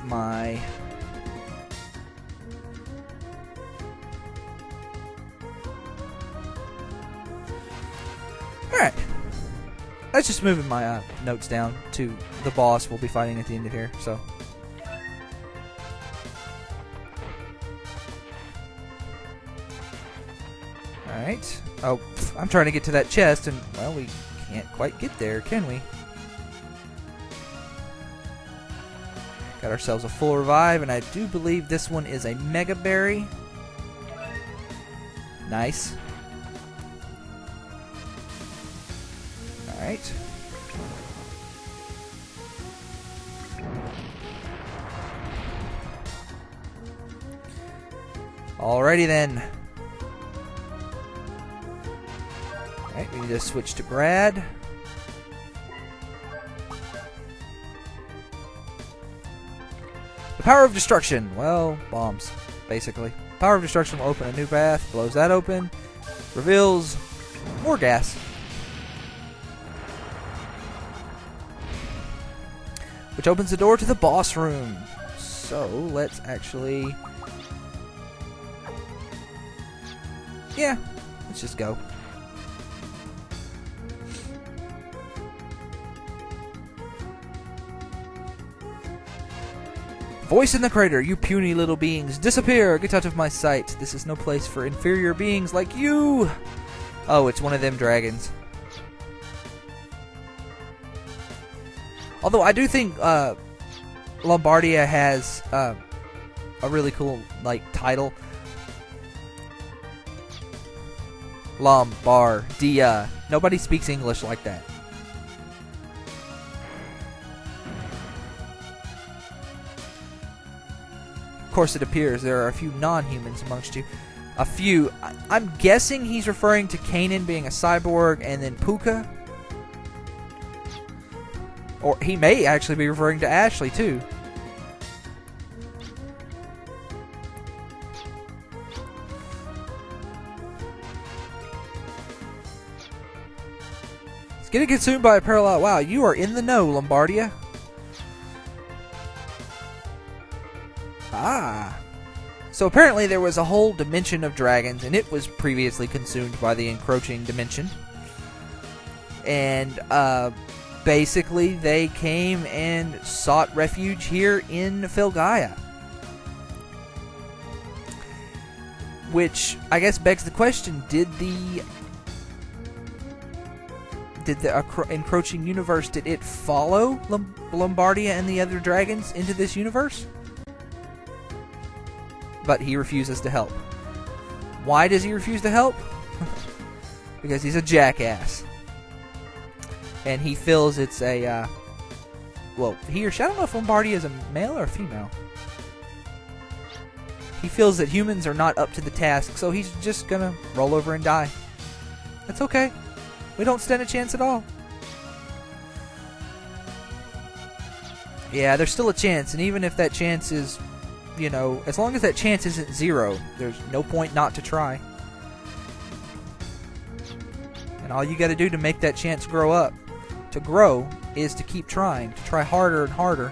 my... Alright. Let's just move my notes down to the boss we'll be fighting at the end of here, so... Alright. Oh, I'm trying to get to that chest, and, well, we can't quite get there, can we? Got ourselves a full revive, and I do believe this one is a Mega Berry. Nice. Alright. Alrighty then. Alright, we need to switch to Brad. The power of destruction. Well, bombs, basically. Power of destruction will open a new path, blows that open, reveals more gas. Which opens the door to the boss room. So, let's actually... Yeah, let's just go. Voice in the crater, you puny little beings, disappear! Get out of my sight. This is no place for inferior beings like you! Oh, it's one of them dragons. Although I do think Lombardia has a really cool title. Lombardia. Nobody speaks English like that. Of course, it appears there are a few non-humans amongst you. A few. I'm guessing he's referring to Kanan being a cyborg and then Puka. Or he may actually be referring to Ashley, too. It's getting consumed by a parallel. Wow, you are in the know, Lombardia. Ah. So apparently there was a whole dimension of dragons, and it was previously consumed by the encroaching dimension. And, basically, they came and sought refuge here in Filgaia. Which, I guess, begs the question, did the encroaching universe, did it follow Lombardia and the other dragons into this universe? But he refuses to help. Why does he refuse to help? Because he's a jackass. And he feels it's a, well, he or she, I don't know if Lombardia is a male or a female. He feels that humans are not up to the task, so he's just gonna roll over and die. That's okay. We don't stand a chance at all. Yeah, there's still a chance, and even if that chance is, you know, as long as that chance isn't 0, there's no point not to try. And all you gotta do to make that chance grow is to keep trying, to try harder and harder.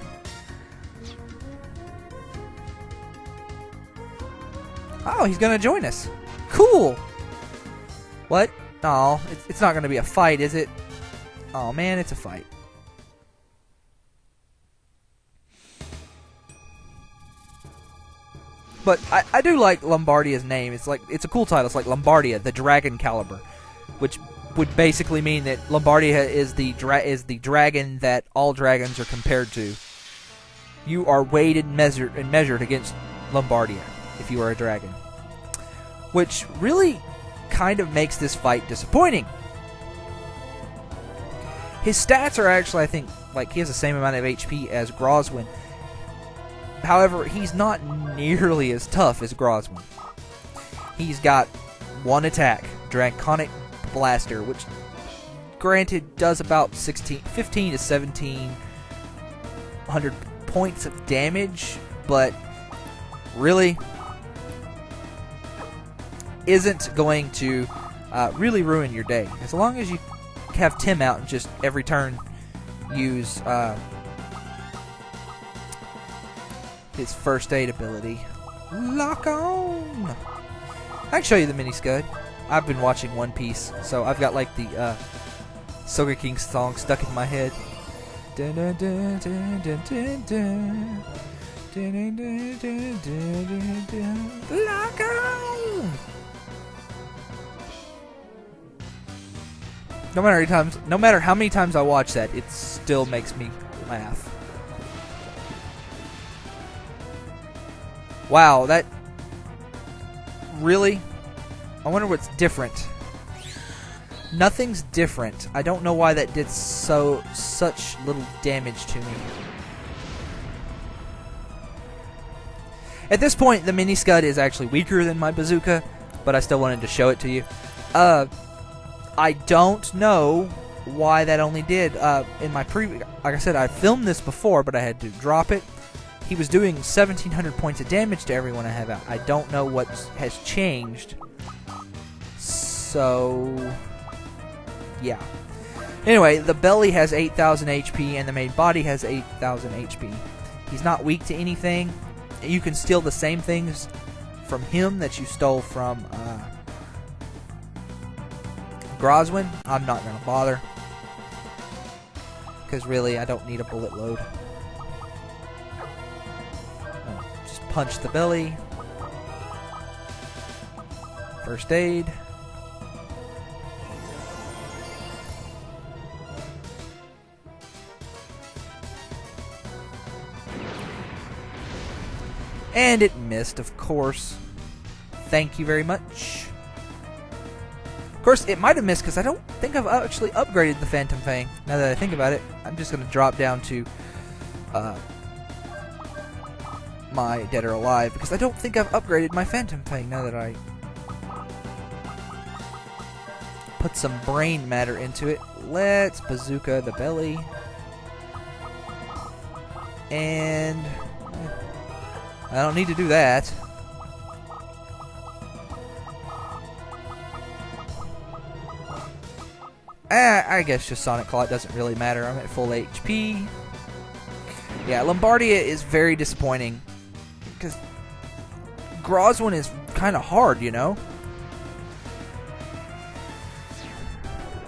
Oh, he's gonna join us. Cool! What? Oh, it's not gonna be a fight, is it? Oh man, it's a fight. But I do like Lombardia's name. It's a cool title. It's like Lombardia, the Dragon Caliber, which would basically mean that Lombardia is the dragon that all dragons are compared to. You are weighed and measured against Lombardia if you are a dragon, which really kind of makes this fight disappointing. His stats are actually, I think, he has the same amount of HP as Groswin. However, he's not nearly as tough as Groswin. He's got one attack, Draconic Blaster, which, granted, does about 15 to 1700 points of damage, but really isn't going to really ruin your day. As long as you have Tim out and just every turn use his first aid ability. Lock on! I can show you the mini Scud. I've been watching One Piece, so I've got like the Soga King song stuck in my head. Dun, dun, dun, dun, dun, dun, dun. Dun, dun, dun, dun, dun, dun. Lock on! No matter how many times I watch that, it still makes me laugh. Wow, that really? I wonder what's different. Nothing's different. I don't know why that did such little damage to me. At this point, the mini Scud is actually weaker than my bazooka, but I still wanted to show it to you. I don't know why that only did. In my like I said, I filmed this before, but I had to drop it. He was doing 1,700 points of damage to everyone I have out. I don't know what has changed. So, yeah. Anyway, the belly has 8,000 HP, and the main body has 8,000 HP. He's not weak to anything. You can steal the same things from him that you stole from Groswin. I'm not going to bother, because really I don't need a bullet load. Just punch the belly. First aid. And it missed, of course. Thank you very much. Of course, it might have missed because I don't think I've actually upgraded the Phantom Fang. Now that I think about it, I'm just going to drop down to my Dead or Alive because I don't think I've upgraded my Phantom Fang now that I put some brain matter into it. Let's bazooka the belly. And I don't need to do that. I guess just Sonic Claw, it doesn't really matter. I'm at full HP. Yeah, Lombardia is very disappointing. Because Groswin is kind of hard, you know?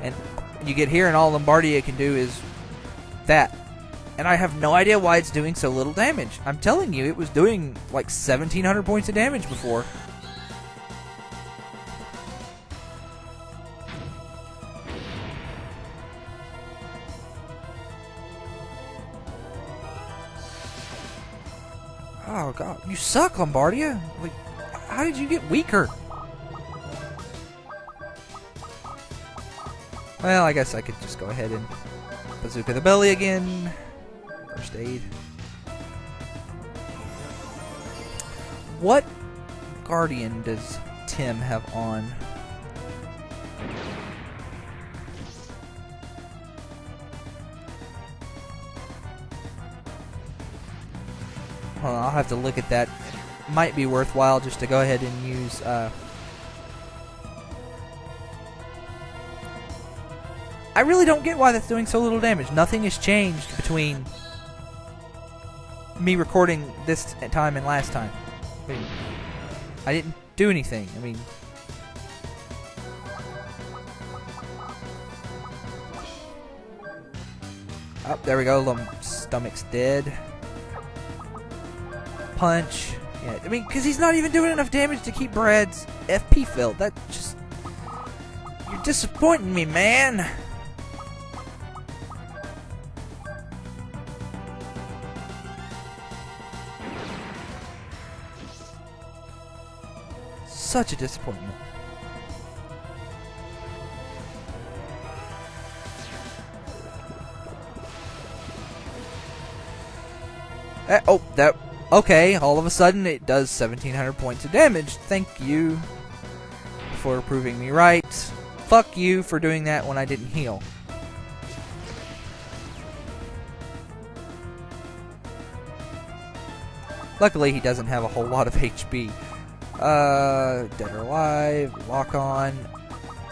And you get here and all Lombardia can do is that. And I have no idea why it's doing so little damage. I'm telling you, it was doing like 1,700 points of damage before. Oh god, you suck, Lombardia! Like, how did you get weaker? Well, I guess I could just go ahead and bazooka the belly again. First aid. What Guardian does Tim have on? Hold on, I'll have to look at that. Might be worthwhile just to go ahead and use I really don't get why that's doing so little damage. Nothing has changed between me recording this time and last time. I mean, I didn't do anything. I mean, oh, there we go. Stomach's dead. Punch. Yeah, I mean, because he's not even doing enough damage to keep Brad's FP filled. That just... You're disappointing me, man. Such a disappointment. Oh, that... Okay, all of a sudden it does 1,700 points of damage. Thank you for proving me right. Fuck you for doing that when I didn't heal. Luckily, he doesn't have a whole lot of HP. Dead or Alive, Lock On,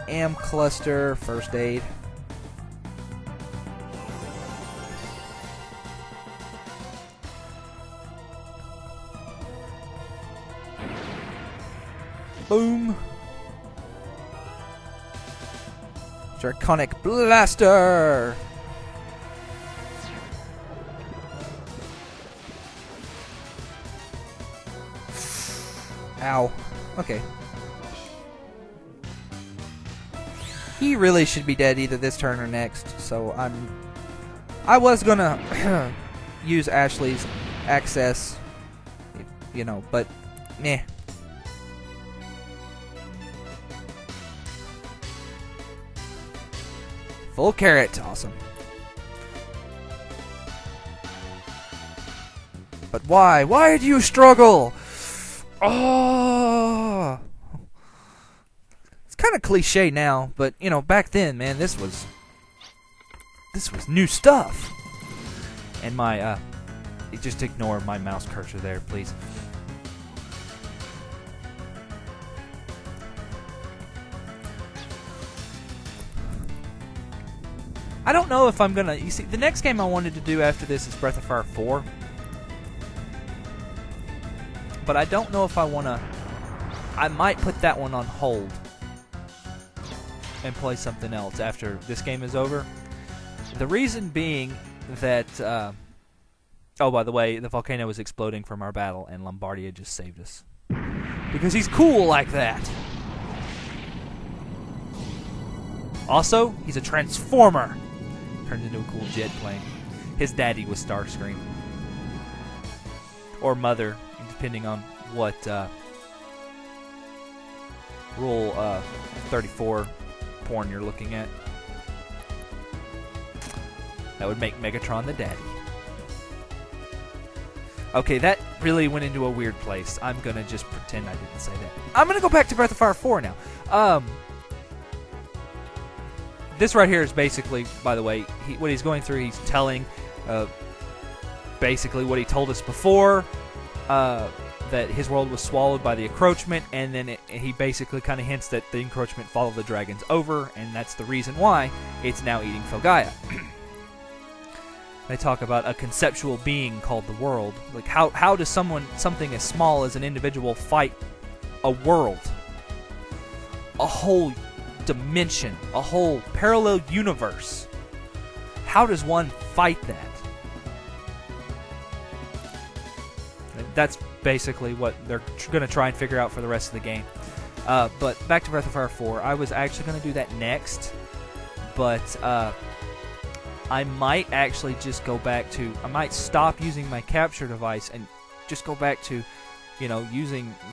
Am Cluster, First Aid. Boom. Draconic Blaster. Ow. Okay. He really should be dead either this turn or next, so I was gonna use Ashley's access, you know, but meh. Full carrot, awesome. But why? Why do you struggle? Oh! It's kind of cliche now, but you know, back then, man, this was new stuff. And my just ignore my mouse cursor there, please. I don't know if I'm gonna. You see, the next game I wanted to do after this is Breath of Fire 4. But I don't know if I want to. I might put that one on hold and play something else after this game is over. The reason being that. Oh, by the way, the volcano was exploding from our battle, and Lombardia just saved us. Because he's cool like that. Also, he's a transformer. Turned into a cool jet plane. His daddy was Starscream. Or Mother, depending on what Rule 34 porn you're looking at. That would make Megatron the daddy. Okay, that really went into a weird place. I'm going to just pretend I didn't say that. I'm going to go back to Breath of Fire 4 now. This right here is basically, by the way, what he's going through, he's telling basically what he told us before, that his world was swallowed by the encroachment, and then he basically kind of hints that the encroachment followed the dragons over, and that's the reason why it's now eating Filgaia. They talk about a conceptual being called the world. Like, how does something as small as an individual fight a world? A whole dimension, a whole parallel universe. How does one fight that? That's basically what they're going to try and figure out for the rest of the game. But back to Breath of Fire 4. I was actually going to do that next, but I might actually just go back to... I might stop using my capture device and just go back to, you know, using